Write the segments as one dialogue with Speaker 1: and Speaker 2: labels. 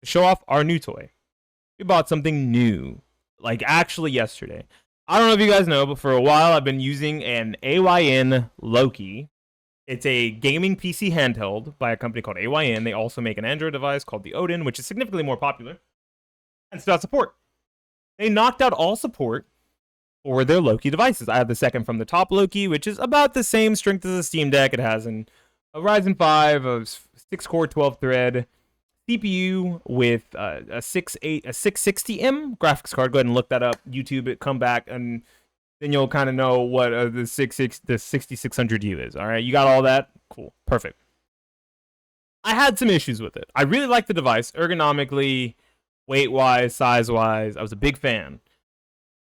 Speaker 1: to show off our new toy. We bought something new, like actually yesterday. I don't know if you guys know, but for a while I've been using an AYN Loki. It's a gaming PC handheld by a company called AYN. They also make an Android device called the Odin, which is significantly more popular, and it's got support. They knocked out all support for their Loki devices. I have the second from the top Loki, which is about the same strength as a Steam Deck. It has a Ryzen 5 of 6-core, 12-thread CPU with a 660M graphics card. Go ahead and look that up. YouTube it, come back, and then you'll kind of know what the 6600U is. All right, you got all that? Cool, perfect. I had some issues with it. I really liked the device ergonomically, weight-wise, size-wise. I was a big fan.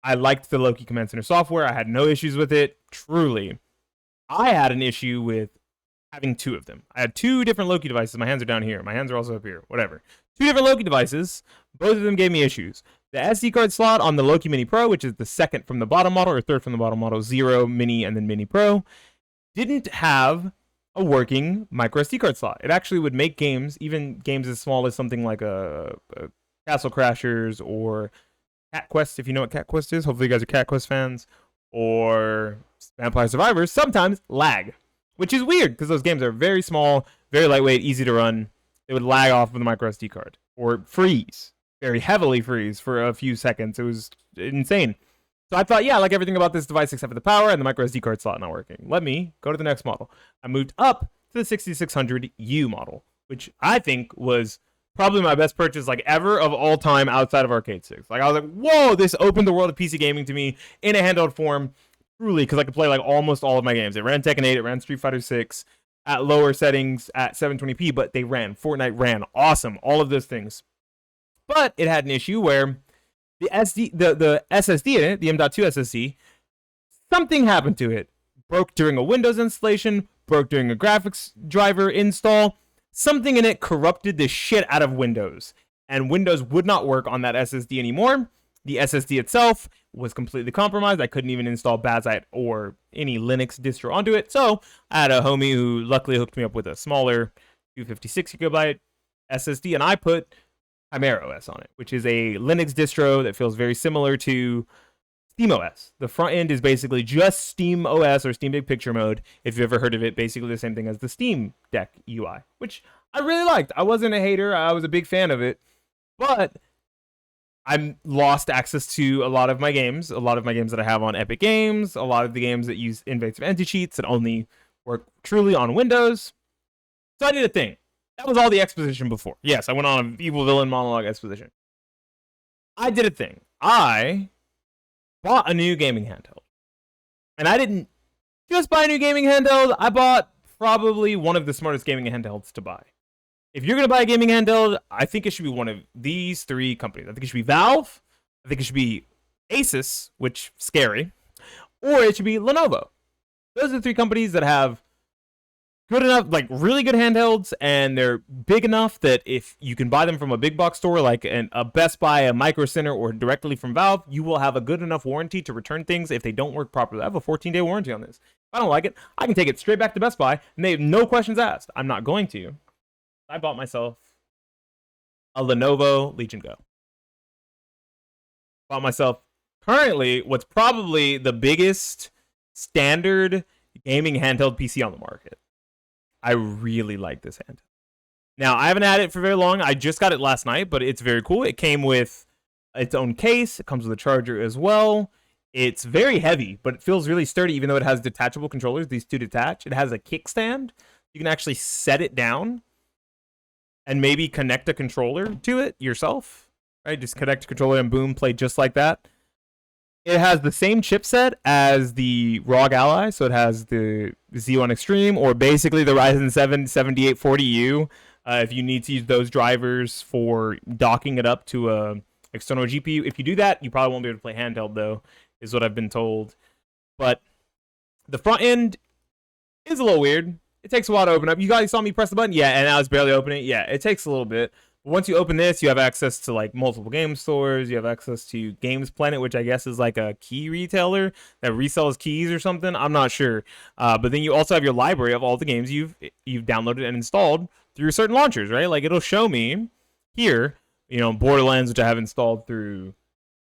Speaker 1: I liked the Loki Command Center software. I had no issues with it, truly. I had an issue with having two of them. I had two different Loki devices. My hands are down here. My hands are also up here. Whatever. Two different Loki devices. Both of them gave me issues. The SD card slot on the Loki Mini Pro, which is the second from the bottom model, or third from the bottom model, Zero, Mini, and then Mini Pro, didn't have a working micro SD card slot. It actually would make games, even games as small as something like a Castle Crashers or Cat Quest, if you know what Cat Quest is. Hopefully you guys are Cat Quest fans. Or Vampire Survivors, sometimes lag. Which is weird, because those games are very small, very lightweight, easy to run. They would lag off with a micro SD card. Or freeze. Very heavily freeze for a few seconds. It was insane. So I thought, yeah, I like everything about this device except for the power and the micro SD card slot not working. Let me go to the next model. I moved up to the 6600U model, which I think was probably my best purchase like ever of all time outside of Arcade 6. Like I was like, whoa, this opened the world of PC gaming to me in a handheld form. Truly, because I could play like almost all of my games. It ran Tekken 8, it ran Street Fighter 6 at lower settings at 720p, but they ran. Fortnite ran. Awesome. All of those things. But it had an issue where the SSD in it, the M.2 SSD, something happened to it. Broke during a Windows installation, broke during a graphics driver install. Something in it corrupted the shit out of Windows. And Windows would not work on that SSD anymore. The SSD itself was completely compromised. I couldn't even install Bazite or any Linux distro onto it. So I had a homie who luckily hooked me up with a smaller 256GB SSD, and I put Chimera OS on it, which is a Linux distro that feels very similar to SteamOS. The front end is basically just SteamOS or Steam Big Picture Mode. If you've ever heard of it, basically the same thing as the Steam Deck UI, which I really liked. I wasn't a hater. I was a big fan of it, but I lost access to a lot of my games that I have on Epic Games, a lot of the games that use invasive anti-cheats that only work truly on Windows. So I did a thing. That was all the exposition before. Yes, I went on an evil villain monologue exposition. I did a thing. I bought a new gaming handheld. And I didn't just buy a new gaming handheld. I bought probably one of the smartest gaming handhelds to buy. If you're going to buy a gaming handheld, I think it should be one of these three companies. I think it should be Valve. I think it should be Asus, which scary. Or it should be Lenovo. Those are the three companies that have good enough, like really good handhelds, and they're big enough that if you can buy them from a big box store like a Best Buy, a Micro Center, or directly from Valve, you will have a good enough warranty to return things if they don't work properly. I have a 14-day warranty on this. If I don't like it, I can take it straight back to Best Buy, and they have no questions asked. I'm not going to. I bought myself a Lenovo Legion Go. Bought myself currently what's probably the biggest standard gaming handheld PC on the market. I really like this handheld. Now, I haven't had it for very long. I just got it last night, but it's very cool. It came with its own case. It comes with a charger as well. It's very heavy, but it feels really sturdy, even though it has detachable controllers. These two detach. It has a kickstand. You can actually set it down and maybe connect a controller to it yourself, right? Just connect a controller and boom, play just like that. It has the same chipset as the ROG Ally, so it has the Z1 Extreme, or basically the Ryzen 7 7840U. If you need to use those drivers for docking it up to a external GPU. If you do that, you probably won't be able to play handheld, though, is what I've been told. But the front end is a little weird. It takes a while to open up. You guys saw me press the button? Yeah, and I was barely opening it. Yeah, it takes a little bit. But once you open this, you have access to like multiple game stores. You have access to Games Planet, which I guess is like a key retailer that resells keys or something. I'm not sure. But then you also have your library of all the games you've downloaded and installed through certain launchers, right? Like it'll show me here, you know, Borderlands, which I have installed through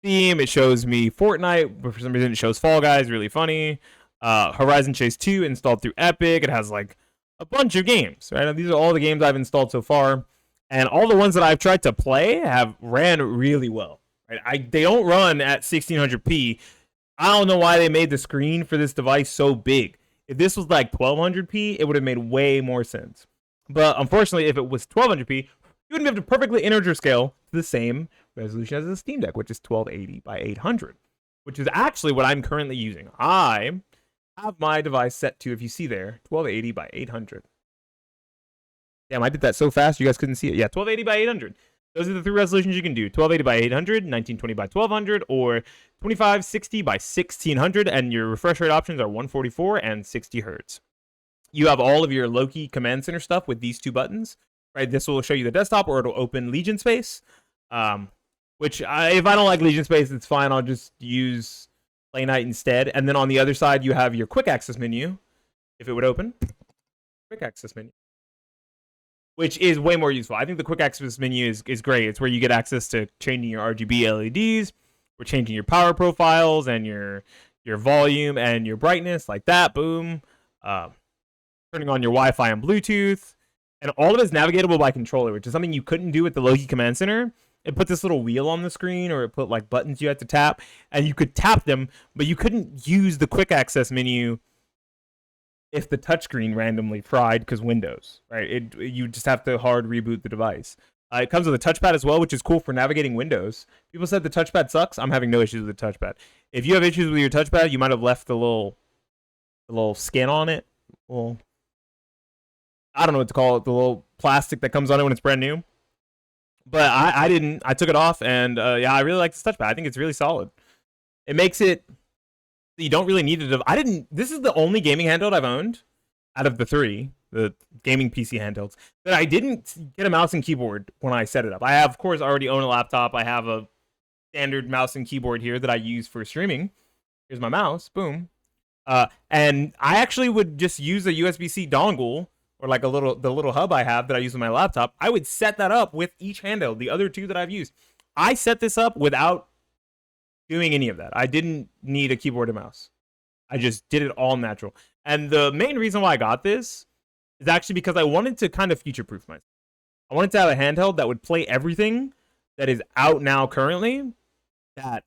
Speaker 1: Steam. It shows me Fortnite, but for some reason it shows Fall Guys, really funny. Horizon Chase 2 installed through Epic. It has like a bunch of games, right? And these are all the games I've installed so far. And all the ones that I've tried to play have ran really well. Right? They don't run at 1600p. I don't know why they made the screen for this device so big. If this was like 1200p, it would have made way more sense. But unfortunately, if it was 1200p, you wouldn't be able to perfectly integer scale to the same resolution as the Steam Deck, which is 1280 by 800, which is actually what I'm currently using. I have my device set to, if you see there, 1280 by 800. Damn, I did that so fast you guys couldn't see it. Yeah, 1280 by 800. Those are the three resolutions you can do: 1280 by 800, 1920 by 1200, or 2560 by 1600. And your refresh rate options are 144 and 60 hertz. You have all of your Loki Command Center stuff with these two buttons. Right, this will show you the desktop, or it'll open Legion Space. If I don't like Legion Space, it's fine. I'll just use Play Night instead. And then on the other side, you have your quick access menu. If it would open, quick access menu, which is way more useful. I think the quick access menu is great. It's where you get access to changing your RGB LEDs, or changing your power profiles and your volume and your brightness, like that. Boom. Turning on your Wi-Fi and Bluetooth. And all of it is navigatable by controller, which is something you couldn't do with the Loki Command Center. It put this little wheel on the screen, or it put like buttons you had to tap, and you could tap them, but you couldn't use the quick access menu if the touchscreen randomly fried because Windows, right? You just have to hard reboot the device. It comes with a touchpad as well, which is cool for navigating Windows. People said the touchpad sucks. I'm having no issues with the touchpad. If you have issues with your touchpad, you might have left the little skin on it. Well, I don't know what to call it, the little plastic that comes on it when it's brand new. But I didn't. I took it off, and yeah, I really like this touchpad. I think it's really solid. It makes it, you don't really need it. This is the only gaming handheld I've owned out of the three, the gaming PC handhelds, that I didn't get a mouse and keyboard when I set it up. I have, of course, already own a laptop. I have a standard mouse and keyboard here that I use for streaming. Here's my mouse. Boom. And I actually would just use a USB-C dongle, or like the little hub I have that I use on my laptop. I would set that up with each handheld, the other two that I've used. I set this up without doing any of that. I didn't need a keyboard and mouse. I just did it all natural. And the main reason why I got this is actually because I wanted to kind of future-proof myself. I wanted to have a handheld that would play everything that is out now currently that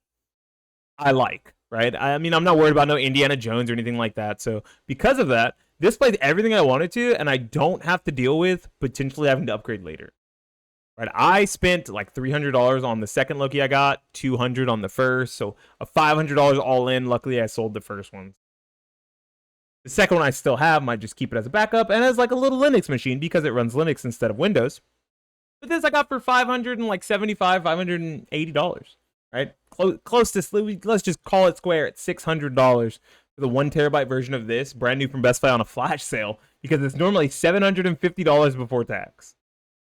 Speaker 1: I like, right? I mean, I'm not worried about no Indiana Jones or anything like that. So because of that, this plays everything I wanted to, and I don't have to deal with potentially having to upgrade later. Right? I spent like $300 on the second Loki I got, $200 on the first, so a $500 all in. Luckily, I sold the first one. The second one I still have, might just keep it as a backup and as like a little Linux machine because it runs Linux instead of Windows. But this I got for $575, $580, right? Close to, let's just call it square at $600 for the 1 terabyte version of this, brand new from Best Buy on a flash sale, because it's normally $750 before tax.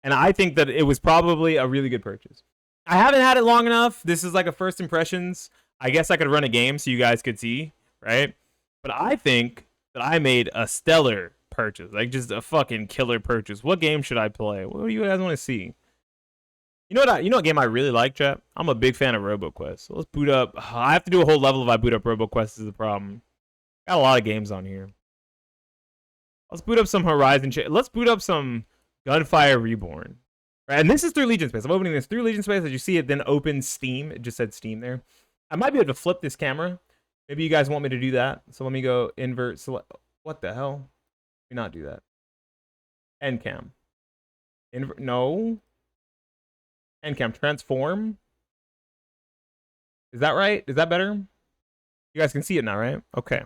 Speaker 1: And I think that it was probably a really good purchase. I haven't had it long enough. This is like a first impressions. I guess I could run a game so you guys could see, right? But I think that I made a stellar purchase, like just a fucking killer purchase. What game should I play? What do you guys want to see? You know what game I really like, chat? I'm a big fan of RoboQuest. So let's boot up. I have to do a whole level if I boot up RoboQuest is the problem. Got a lot of games on here. Let's boot up some Horizon. Let's boot up some Gunfire Reborn. Right, and this is through Legion Space. I'm opening this through Legion Space. As you see, it then opens Steam. It just said Steam there. I might be able to flip this camera. Maybe you guys want me to do that. So let me go invert select. What the hell? Let me not do that. End cam. Invert. No. End cam. Transform. Is that right? Is that better? You guys can see it now, right? Okay.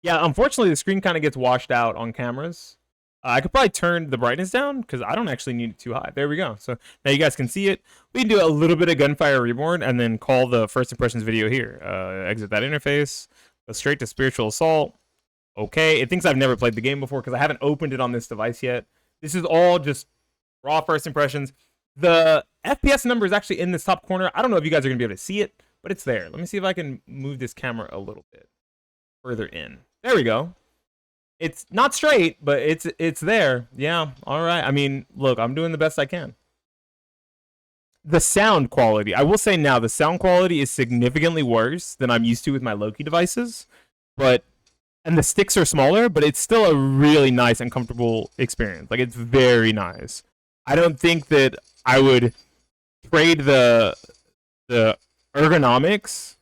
Speaker 1: Yeah, unfortunately, the screen kind of gets washed out on cameras. I could probably turn the brightness down because I don't actually need it too high. There we go. So now you guys can see it. We can do a little bit of Gunfire Reborn and then call the first impressions video here. Exit that interface. Go straight to Spiritual Assault. Okay. It thinks I've never played the game before because I haven't opened it on this device yet. This is all just raw first impressions. The FPS number is actually in this top corner. I don't know if you guys are going to be able to see it, but it's there. Let me see if I can move this camera a little bit further in. There we go. It's not straight, but it's there. Yeah, all right. I mean, look, I'm doing the best I can. The sound quality, I will say now, the sound quality is significantly worse than I'm used to with my Loki devices, but and the sticks are smaller, but it's still a really nice and comfortable experience. Like, it's very nice. I don't think that I would trade the ergonomics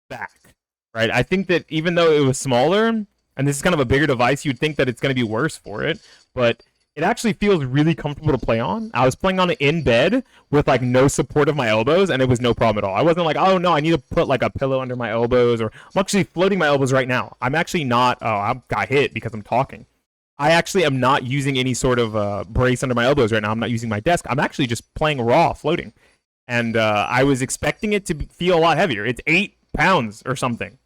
Speaker 1: back, right? I think that even though it was smaller, and this is kind of a bigger device, you'd think that it's going to be worse for it, but it actually feels really comfortable to play on. I was playing on it in bed with like no support of my elbows, and it was no problem at all. I wasn't like, oh no, I need to put like a pillow under my elbows, or I'm actually floating my elbows right now. I'm actually not. Oh, I got hit because I'm talking. I actually am not using any sort of brace under my elbows right now. I'm not using my desk. I'm actually just playing raw, floating. And I was expecting it to feel a lot heavier. It's 8 pounds or something.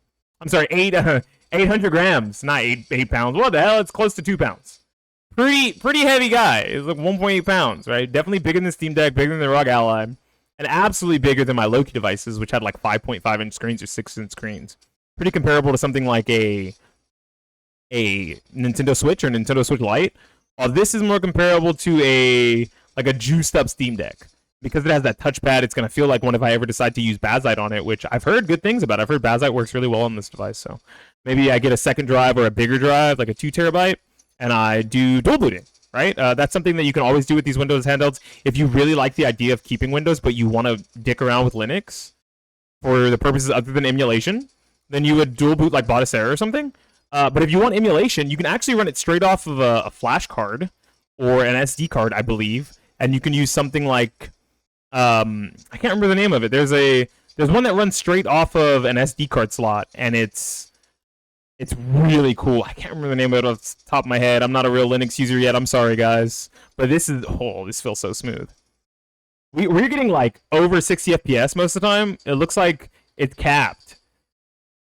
Speaker 1: I'm sorry, 800 grams, not 8 pounds. What the hell? It's close to 2 pounds. Pretty heavy guy. It's like 1.8 pounds, right? Definitely bigger than the Steam Deck, bigger than the ROG Ally, and absolutely bigger than my Loki devices, which had like 5.5-inch screens or 6-inch screens. Pretty comparable to something like a Nintendo Switch or Nintendo Switch Lite. While this is more comparable to a juiced up Steam Deck. Because it has that touchpad, it's going to feel like one if I ever decide to use Bazzite on it, which I've heard good things about. I've heard Bazzite works really well on this device, so maybe I get a second drive or a bigger drive, like a 2 terabyte, and I do dual booting, right? That's something that you can always do with these Windows handhelds. If you really like the idea of keeping Windows, but you want to dick around with Linux for the purposes other than emulation, then you would dual boot like Batocera or something. But if you want emulation, you can actually run it straight off of a flash card or an SD card, I believe, and you can use something like I can't remember the name of it. There's one that runs straight off of an SD card slot, and it's really cool. I can't remember the name of it off the top of my head. I'm not a real Linux user yet. I'm sorry, guys, but this feels so smooth. We're getting like over 60 FPS most of the time. It looks like it's capped.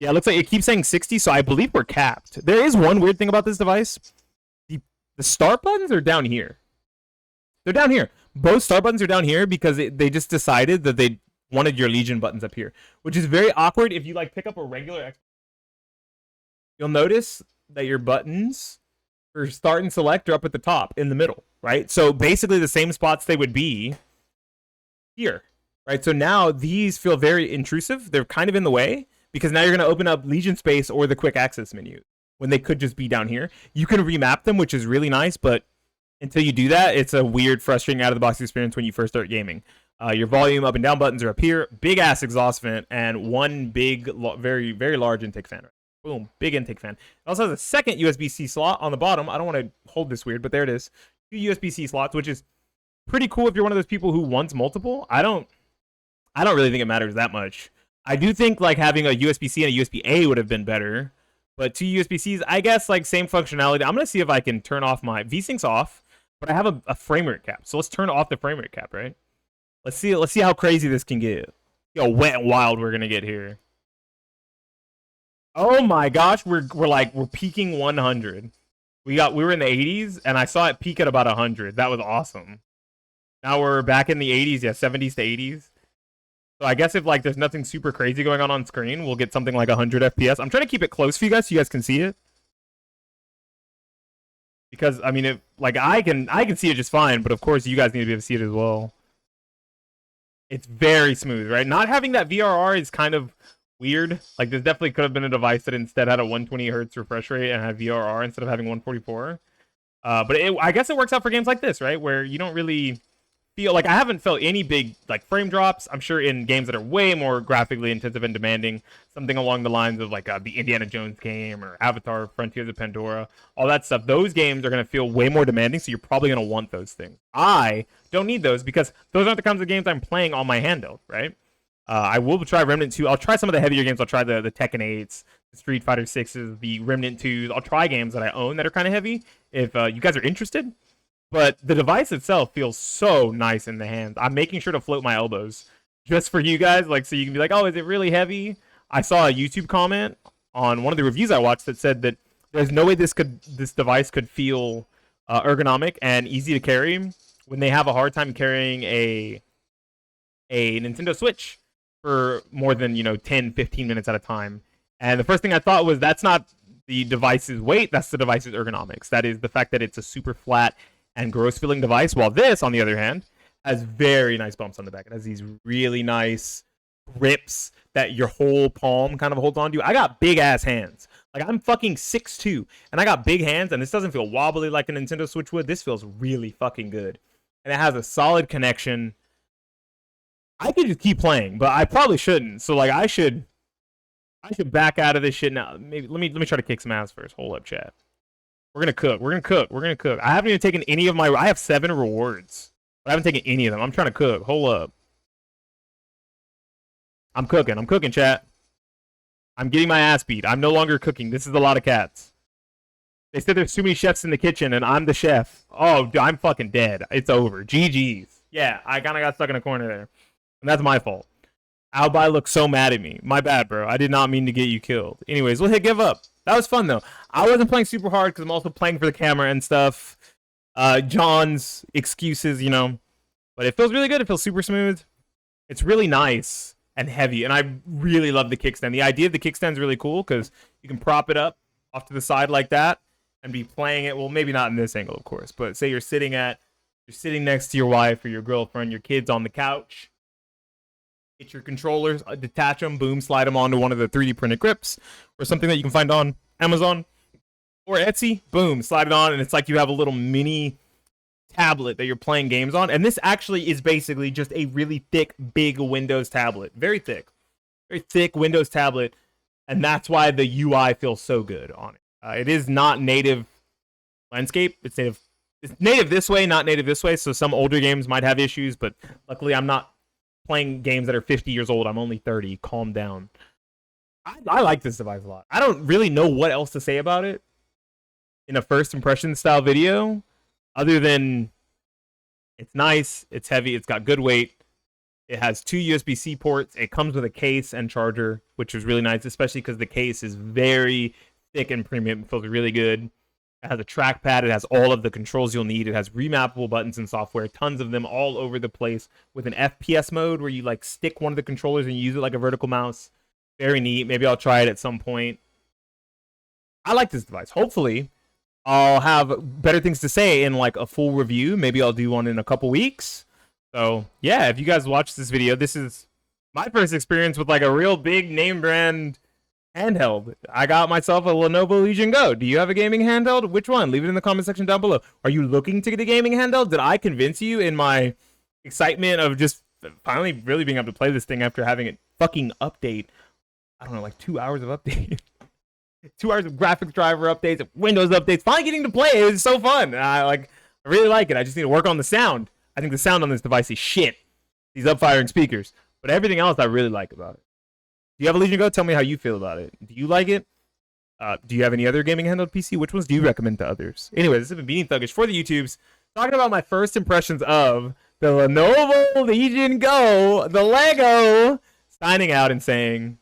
Speaker 1: Yeah, it looks like it keeps saying 60, so I believe we're capped. There is one weird thing about this device. The start buttons are down here. They're down here. Both start buttons are down here because they just decided that they wanted your Legion buttons up here, which is very awkward. If you like pick up a regular, you'll notice that your buttons for start and select are up at the top in the middle, right? So basically the same spots they would be here, right? So now these feel very intrusive. They're kind of in the way because now you're going to open up Legion Space or the quick access menu when they could just be down here. You can remap them, which is really nice, but until you do that, it's a weird, frustrating out-of-the-box experience when you first start gaming. Your volume up and down buttons are up here, big-ass exhaust vent, and one big, very, very large intake fan. Boom, big intake fan. It also has a second USB-C slot on the bottom. I don't want to hold this weird, but there it is. 2 USB-C slots, which is pretty cool if you're one of those people who wants multiple. I don't really think it matters that much. I do think like having a USB-C and a USB-A would have been better, but 2 USB-Cs, I guess, like same functionality. I'm gonna see if I can turn off my VSync's off. But I have a frame rate cap, so let's turn off the frame rate cap, right? Let's see how crazy this can get. Yo, wet and wild we're gonna get here. Oh my gosh, we're peaking 100. We were in the 80s, and I saw it peak at about 100. That was awesome. Now we're back in the 80s, yeah, 70s to 80s. So I guess if like there's nothing super crazy going on screen, we'll get something like 100 FPS. I'm trying to keep it close for you guys so you guys can see it. Because I mean, I can see it just fine, but of course you guys need to be able to see it as well. It's very smooth, right? Not having that VRR is kind of weird. Like, this definitely could have been a device that instead had a 120 hertz refresh rate and had VRR instead of having 144. But I guess it works out for games like this, right? Where you don't really feel like I haven't felt any big like frame drops. I'm sure in games that are way more graphically intensive and demanding, something along the lines of like the Indiana Jones game or Avatar: Frontiers of Pandora, all that stuff. Those games are going to feel way more demanding, so you're probably going to want those things. I don't need those because those aren't the kinds of games I'm playing on my handheld, right? I will try Remnant 2. I'll try some of the heavier games. I'll try the Tekken 8s, the Street Fighter 6s, the Remnant 2s. I'll try games that I own that are kind of heavy if you guys are interested. But the device itself feels so nice in the hands. I'm making sure to float my elbows just for you guys, like so you can be like, oh, is it really heavy? I saw a YouTube comment on one of the reviews I watched that said that there's no way this device could feel ergonomic and easy to carry when they have a hard time carrying a Nintendo Switch for more than 10, 15 minutes at a time. And the first thing I thought was that's not the device's weight, that's the device's ergonomics. That is the fact that it's a super flat and gross feeling device, while this, on the other hand, has very nice bumps on the back. It has these really nice grips that your whole palm kind of holds on to. I got big ass hands. Like, I'm fucking 6'2", and I got big hands, and this doesn't feel wobbly like a Nintendo Switch would. This feels really fucking good. And it has a solid connection. I could just keep playing, but I probably shouldn't. So, like, I should back out of this shit now. Maybe let me try to kick some ass first. Hold up, chat. We're gonna cook. We're gonna cook. I haven't even taken any of my. I have 7 rewards, but I haven't taken any of them. I'm trying to cook. Hold up. I'm cooking, chat. I'm getting my ass beat. I'm no longer cooking. This is a lot of cats. They said there's too many chefs in the kitchen, and I'm the chef. Oh, I'm fucking dead. It's over. GG's. Yeah, I kind of got stuck in a corner there. And that's my fault. Albi looks so mad at me. My bad, bro. I did not mean to get you killed. Anyways, we'll hit give up. That was fun, though. I wasn't playing super hard because I'm also playing for the camera and stuff. John's excuses, you know. But it feels really good. It feels super smooth. It's really nice and heavy, and I really love the kickstand. The idea of the kickstand is really cool because you can prop it up off to the side like that and be playing it. Well, maybe not in this angle, of course, but say you're sitting next to your wife or your girlfriend, your kids on the couch. Get your controllers, detach them, boom, slide them onto one of the 3D printed grips or something that you can find on Amazon or Etsy. Boom, slide it on, and it's like you have a little mini tablet that you're playing games on. And this actually is basically just a really thick, big Windows tablet. Very thick Windows tablet, and that's why the UI feels so good on it. It is not native landscape. It's native this way, not native this way. So some older games might have issues, but luckily I'm not playing games that are 50 years old. I'm only 30. Calm down. I like this device a lot. I don't really know what else to say about it in a first impression style video, other than it's nice, it's heavy, it's got good weight, it has 2 USB-C ports, it comes with a case and charger, which is really nice, especially because the case is very thick and premium. It feels really good. It has a trackpad, it has all of the controls you'll need, it has remappable buttons and software, tons of them all over the place, with an FPS mode where you like stick one of the controllers and use it like a vertical mouse. Very neat. Maybe I'll try it at some point. I like this device. Hopefully I'll have better things to say in like a full review. Maybe I'll do one in a couple weeks. So yeah, if you guys watch this video, this is my first experience with like a real big name brand handheld. I got myself a Lenovo Legion Go. Do you have a gaming handheld? Which one? Leave it in the comment section down below. Are you looking to get a gaming handheld? Did I convince you in my excitement of just finally really being able to play this thing after having it fucking update? I don't know, like 2 hours of update. 2 hours of graphics driver updates, Windows updates. Finally getting to play it is so fun. I really like it. I just need to work on the sound. I think the sound on this device is shit. These up-firing speakers. But everything else I really like about it. Do you have a Legion Go? Tell me how you feel about it. Do you like it? Do you have any other gaming handheld PC? Which ones do you recommend to others? Anyway, this has been Being Thuggish for the YouTubes. Talking about my first impressions of the Lenovo Legion Go, the Lego. Signing out and saying...